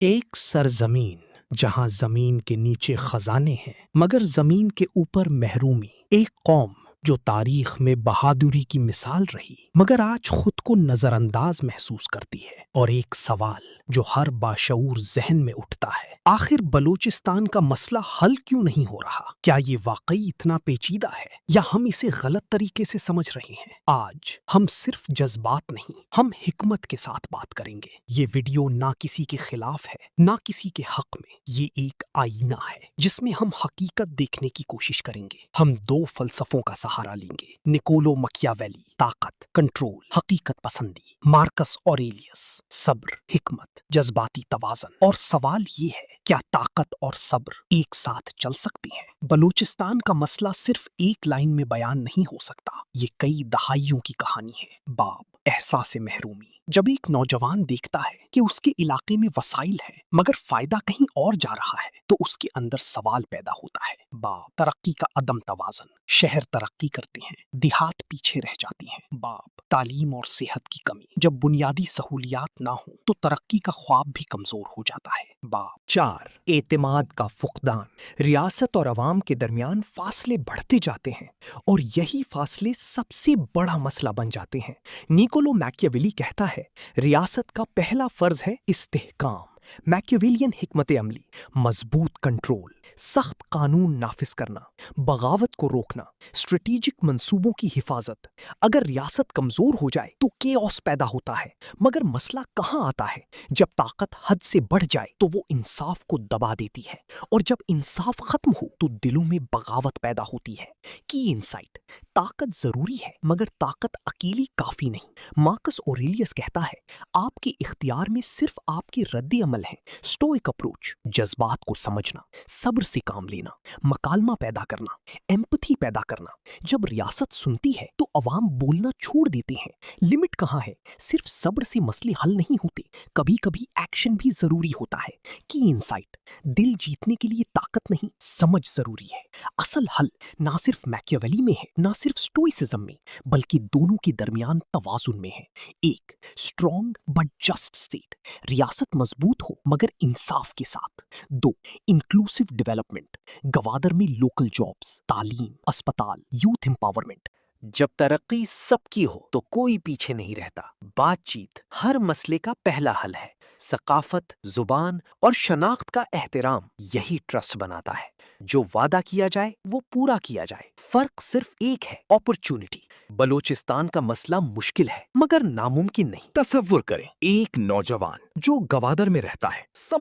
ایک سرزمین جہاں زمین کے نیچے خزانے ہیں مگر زمین کے اوپر محرومی، ایک قوم جو تاریخ میں بہادری کی مثال رہی مگر آج خود کو نظر انداز محسوس کرتی ہے، اور ایک سوال جو ہر باشعور ذہن میں اٹھتا ہے، آخر بلوچستان کا مسئلہ حل کیوں نہیں ہو رہا؟ کیا یہ واقعی اتنا پیچیدہ ہے یا ہم اسے غلط طریقے سے سمجھ رہے ہیں؟ آج ہم صرف جذبات نہیں، ہم حکمت کے ساتھ بات کریں گے۔ یہ ویڈیو نہ کسی کے خلاف ہے نہ کسی کے حق میں، یہ ایک آئینہ ہے جس میں ہم حقیقت دیکھنے کی کوشش کریں گے۔ ہم دو فلسفوں کا سہارا لیں گے، نکولو مکیاویلی، طاقت، کنٹرول، حقیقت پسندی، مارکس اوریلیس، صبر، حکمت، جذباتی توازن، اور سوال یہ ہے کیا طاقت اور صبر ایک ساتھ چل سکتی ہیں؟ بلوچستان کا مسئلہ صرف ایک لائن میں بیان نہیں ہو سکتا، یہ کئی دہائیوں کی کہانی ہے۔ باب احساس محرومی۔ جب ایک نوجوان دیکھتا ہے کہ اس کے علاقے میں وسائل ہیں مگر فائدہ کہیں اور جا رہا ہے تو اس کے اندر سوال پیدا ہوتا ہے۔ باب ترقی کا عدم توازن۔ شہر ترقی کرتے ہیں، دیہات پیچھے رہ جاتی ہیں۔ باب تعلیم اور صحت کی کمی۔ جب بنیادی سہولیات نہ ہوں تو ترقی کا خواب بھی کمزور ہو جاتا ہے۔ باب 4 اعتماد کا فقدان۔ ریاست اور عوام کے درمیان فاصلے بڑھتے جاتے ہیں اور یہی فاصلے سب سے بڑا مسئلہ بن جاتے ہیں۔ نیکولو میکیاویلی کہتا ہے ریاست کا پہلا فرض ہے استحکام، میکیاویلین حکمت عملی، مضبوط کنٹرول، سخت قانون نافذ کرنا، بغاوت کو روکنا، اسٹریٹجک منصوبوں کی حفاظت۔ اگر ریاست کمزور ہو جائے تو کیوس پیدا ہوتا ہے، مگر مسئلہ کہاں آتا ہے؟ جب طاقت حد سے بڑھ جائے تو وہ انصاف کو دبا دیتی ہے، اور جب انصاف ختم ہو تو دلوں میں بغاوت پیدا ہوتی ہے۔ کی انسائٹ: طاقت ضروری ہے مگر طاقت اکیلی کافی نہیں۔ مارکس اوریلیس کہتا ہے آپ کے اختیار میں صرف آپ کے رد عمل ہے۔ سٹوئک اپروچ: جذبات کو سمجھنا، صبر سے کام لینا، مکالمہ پیدا کرنا، ایمپتھی پیدا کرنا۔ جب ریاست سنتی ہے تو عوام بولنا چھوڑ دیتے ہیں۔ لمٹ کہاں ہے؟ صرف صبر سے مسئلے حل نہیں ہوتے، کبھی کبھی ایکشن بھی ضروری ہوتا ہے۔ کی انسائٹ: دل جیتنے کے لیے طاقت نہیں، سمجھ ضروری ہے۔ اصل حل نہ صرف میکیاویلی میں ہے نہ صرف سٹوئسزم میں، بلکہ دونوں کے درمیان توازن میں ہے۔ ایک اسٹرانگ بٹ جسٹ اسٹیٹ، ریاست مضبوط ہو مگر انصاف کے ساتھ۔ دو انکلوسیو ڈیولپمنٹ، گوادر میں لوکل جابز، تعلیم، اسپتال، یوتھ امپاورمنٹ۔ جب ترقی سب کی ہو تو کوئی پیچھے نہیں رہتا۔ بات چیت ہر مسئلے کا پہلا حل ہے۔ ثقافت، زبان اور شناخت کا احترام یہی ٹرسٹ بناتا ہے۔ جو وعدہ کیا جائے وہ پورا کیا جائے۔ فرق صرف ایک ہے: اپرچونٹی۔ بلوچستان کا مسئلہ مشکل ہے مگر ناممکن نہیں۔ تصور کریں ایک نوجوان جو گوادر میں رہتا ہے، سب